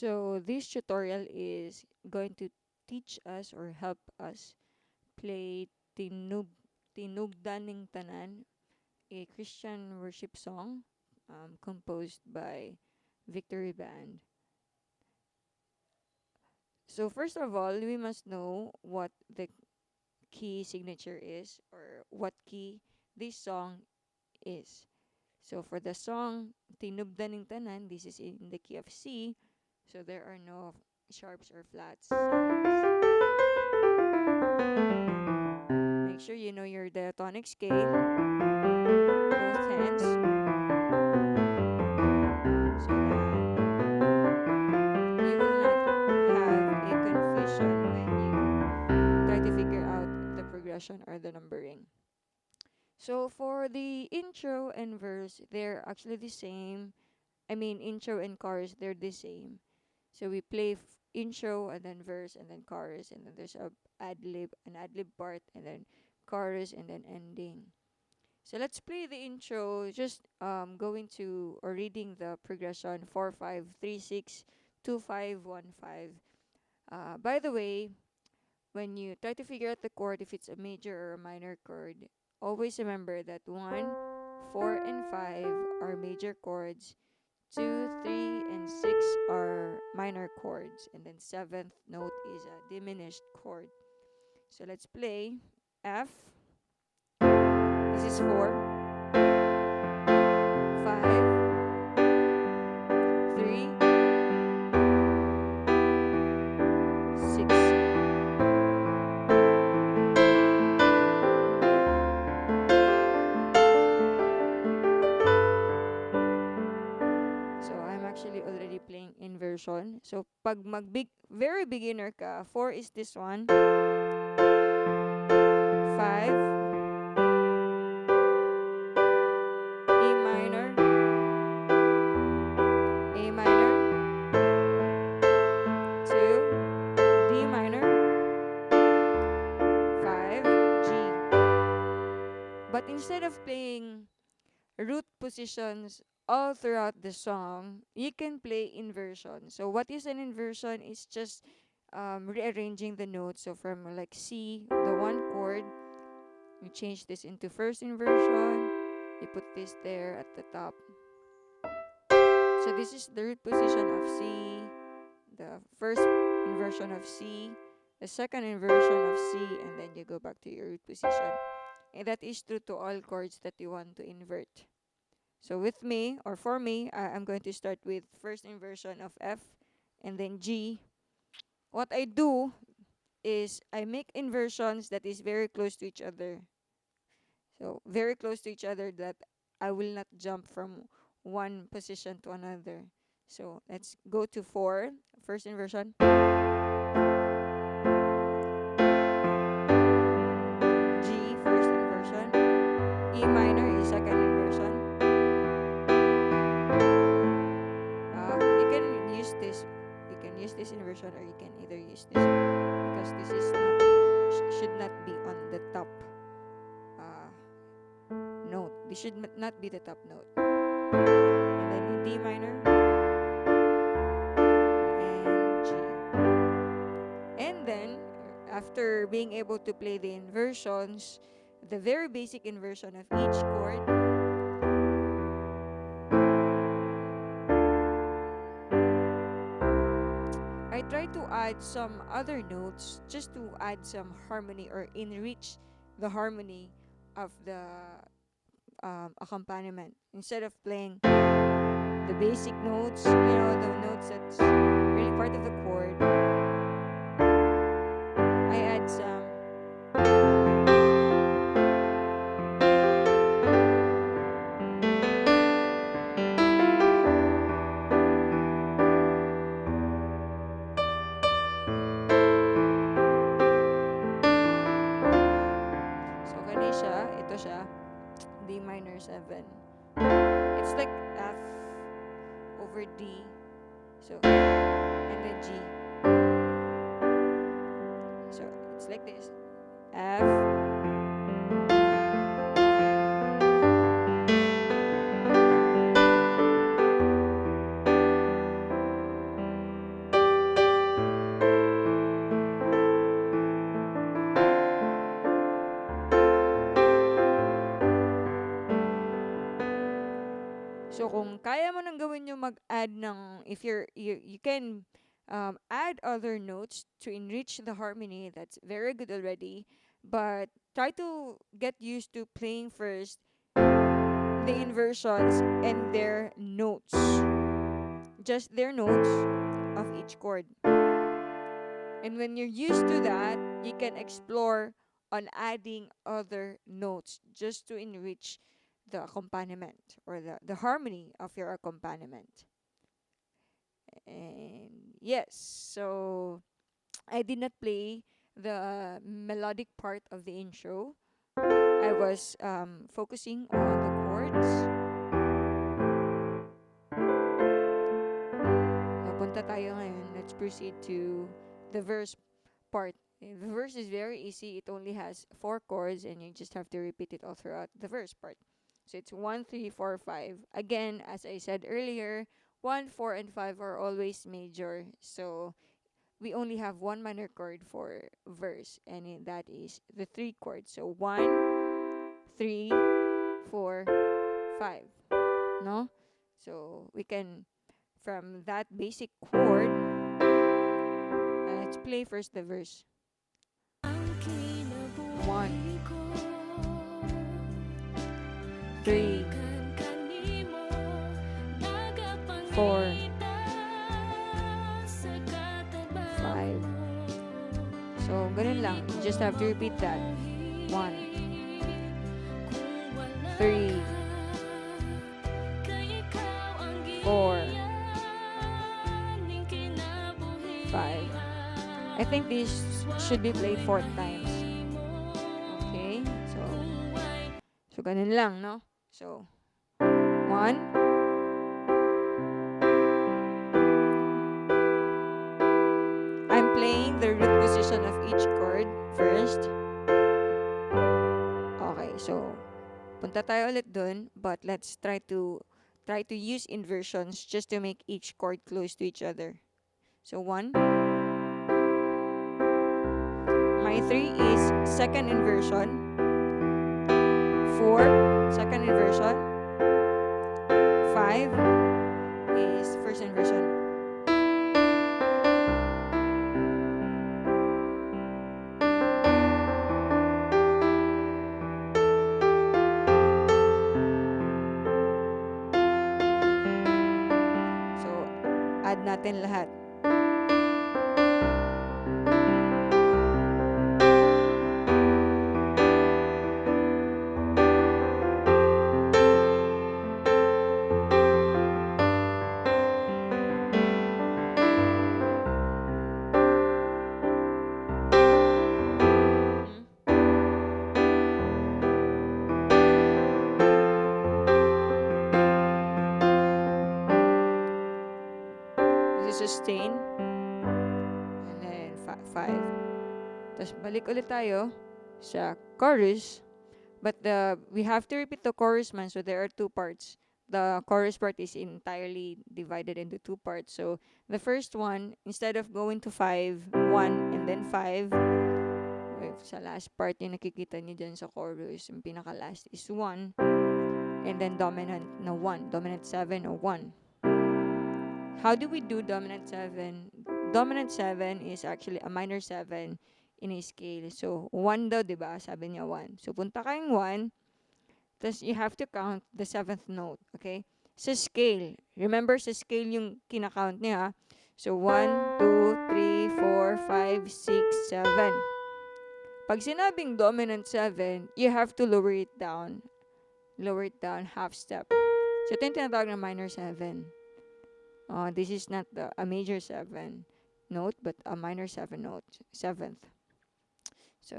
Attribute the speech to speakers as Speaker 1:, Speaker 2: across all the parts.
Speaker 1: So this tutorial is going to teach us or help us play Tinugdan Ning Tanan, a Christian worship song composed by Victory Band. So first of all, we must know what the key signature is or what key this song is. So for the song Tinubdan Ning Tanan, this is in the key of C. So there are no sharps or flats. Make sure you know your diatonic scale, both hands, so that you will not have a confusion when you try to figure out the progression or the numbering. So for the intro and verse, they're actually the same. I mean, intro and chorus, they're the same. So we play intro and then verse and then chorus, and then there's an ad lib part, and then chorus and then ending. So let's play the intro. Just going to or reading the progression 4 5 3 6 2 5 1 5. By the way, when you try to figure out the chord, if it's a major or a minor chord, always remember that 1, 4, and 5 are major chords, 2, 3, and 6 are minor chords, and then seventh note is a diminished chord. So let's play F. This is 4, 5, 3, 6. So I'm actually already playing inversion. So pag very beginner ka, 4 is this one, 5, E minor, A minor, 2, D minor, 5, G. But instead of playing root positions all throughout the song, you can play inversion. So what is an inversion? It's just rearranging the notes. So from like C, the one chord, you change this into first inversion. You put this there at the top. So this is the root position of C, the first inversion of C, the second inversion of C, and then you go back to your root position. And that is true to all chords that you want to invert. So with me, or for me, I'm going to start with first inversion of F and then G. What I do is I make inversions that is very close to each other. So very close to each other that I will not jump from one position to another. So let's go to 4, first inversion. G, first inversion. E minor is second inversion. You can use this. You can use this inversion, or you can either use this because this is not should not be on the top note. This should not be the top note. And then D minor and G. And then after being able to play the inversions, the very basic inversion of each chord, I try to add some other notes just to add some harmony or enrich the harmony of the accompaniment. Instead of playing the basic notes, the notes that's really part of the chord, I add some. So kani siya, ito siya, D minor 7. It's like F over D. So, and then G. So, it's like this. F, So kung kaya mo nang gawin yung mag-add ng, if you can add other notes to enrich the harmony, that's very good already. But try to get used to playing first the inversions and their notes, just their notes of each chord. And when you're used to that, you can explore on adding other notes just to enrich the accompaniment or the harmony of your accompaniment. And yes, so I did not play the melodic part of the intro. I was focusing on the chords. Punta tayo ngayon. Let's proceed to the verse part. The verse is very easy. It only has 4 chords and you just have to repeat it all throughout the verse part. So it's 1, 3, 4, 5. Again, as I said earlier, 1, 4, and 5 are always major. So we only have one minor chord for verse, and that is the 3 chords. So 1, 3, 4, 5. No? So we can, from that basic chord, let's play first the verse. 1, 3, 4, 5. So, ganun lang. You just have to repeat that. 1, 3, 4, 5. I think this should be played 4 times. Okay? So ganun lang, no? So, 1, I'm playing the root position of each chord first. Okay, so punta tayo ulit dun, but let's try to use inversions just to make each chord close to each other. So 1. My 3 is second inversion. 4, second inversion. 5 is first inversion. So, add natin lahat. Sustain, and then 5. Tapos balik ulit tayo sa chorus, but we have to repeat the chorus man, so there are 2 parts. The chorus part is entirely divided into 2 parts. So the first one, instead of going to 5, 1 and then 5, sa last part yung nakikita niyo dyan sa chorus, yung pinaka last is 1 and then dominant na 1, dominant 7 or 1. How do we do dominant 7? Dominant 7 is actually a minor 7 in a scale. So, 1 daw, di ba? Sabi niya 1. So, punta kayong 1. Tapos, you have to count the 7th note. Okay? Sa scale. Remember, sa scale yung kinakount niya. So, 1, 2, 3, 4, 5, 6, 7. Pag sinabing dominant 7, you have to lower it down. Lower it down half step. So, ito yung tinatawag na minor 7. This is not a major 7 note, but a minor 7 note, 7th. So,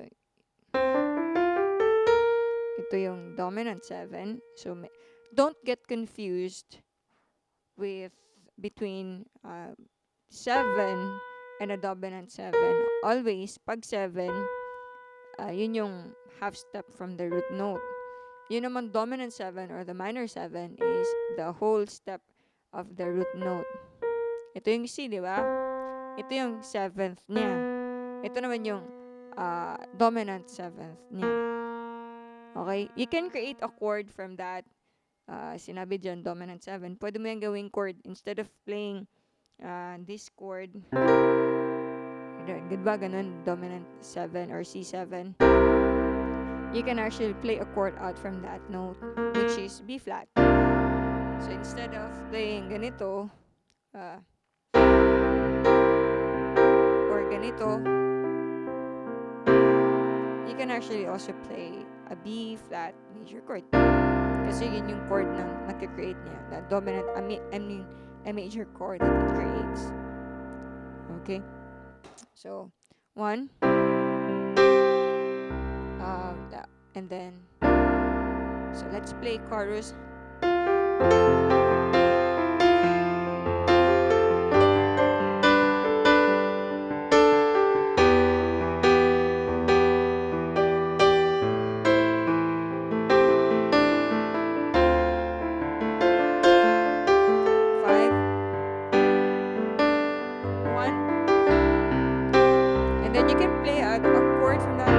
Speaker 1: ito yung dominant 7. So, don't get confused with between 7 and a dominant 7. Always, pag 7, yun yung half step from the root note. Yun naman dominant 7 or the minor 7 is the whole step of the root note. Ito yung C, di ba? Ito yung 7th niya. Ito naman yung dominant 7th niya. Okay? You can create a chord from that sinabi dyan, dominant 7, pwede mo yung gawing chord. Instead of playing this chord, diba ganun, dominant 7 or C7, you can actually play a chord out from that note, which is B flat. So instead of playing ganito, or ganito, you can actually also play a B flat major chord. Kasi yun yung chord na nakikreate niya. The dominant, a major chord that it creates. Okay? So, 1. And then, so let's play chorus. 1. And then you can play a chord from that.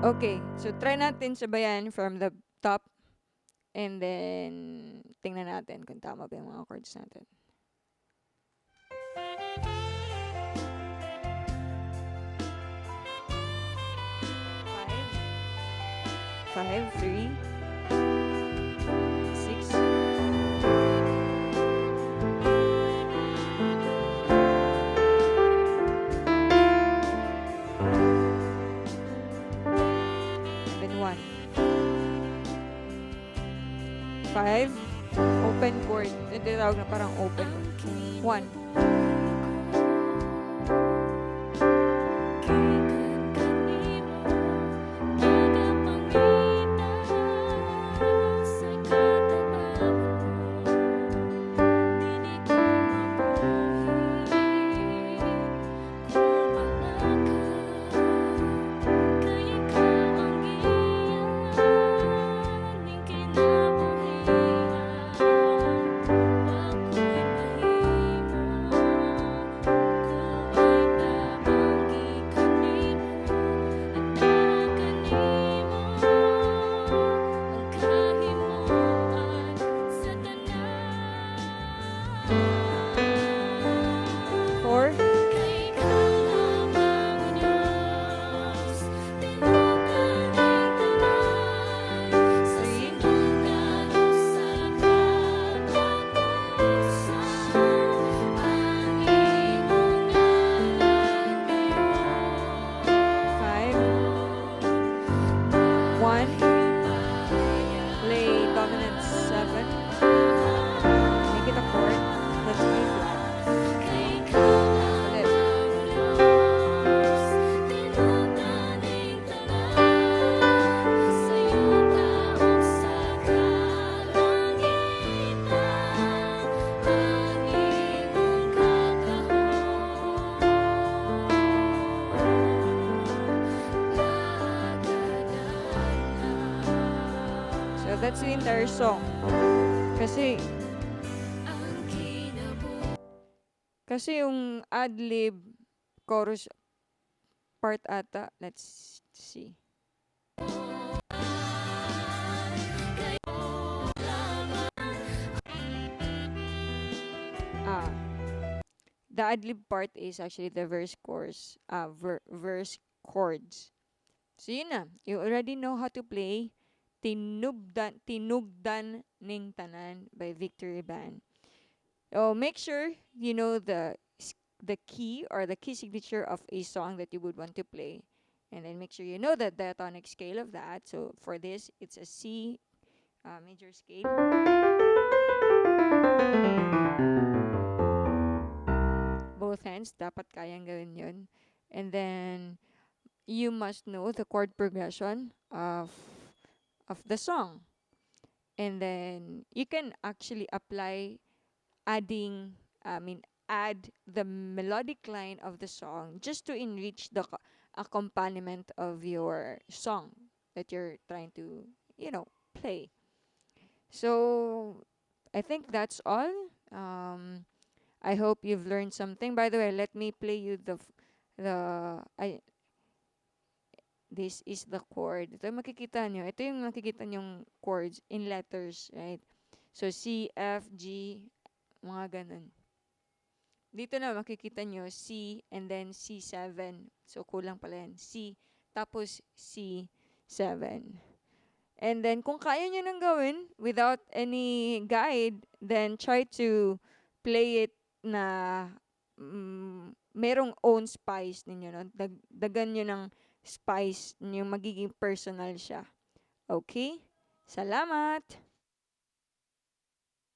Speaker 1: Okay, so try natin sabayan from the top. And then, tingnan natin kung tama ba yung mga chords natin. 5, 3, 6, and then 1. 5, open chord. Ito tawag na parang open. 1. That's the entire song. Kasi yung ad-lib chorus part ata, let's see. The ad-lib part is actually the verse chorus, verse chords. So yun na, you already know how to play Tinugdan Ning Tanan by Victory Band. So make sure you know the key or the key signature of a song that you would want to play, and then make sure you know the diatonic scale of that. So for this, it's a C major scale. Both hands, dapat kayang gawin yun. And then you must know the chord progression of the song. And then you can actually apply adding add the melodic line of the song just to enrich the accompaniment of your song that you're trying to, you know, play. So I think that's all. I hope you've learned something. By the way, let me play you the I this is the chord. Ito yung makikita nyo. Ito yung makikita nyong chords in letters, right? So C, F, G, mga ganun. Dito na makikita nyo C and then C7. So kulang pala yan. C, tapos C7. And then kung kaya nyo nang gawin without any guide, then try to play it na merong own spice ninyo. No? Dagan nyo ng spice, yung magiging personal siya. Okay? Salamat!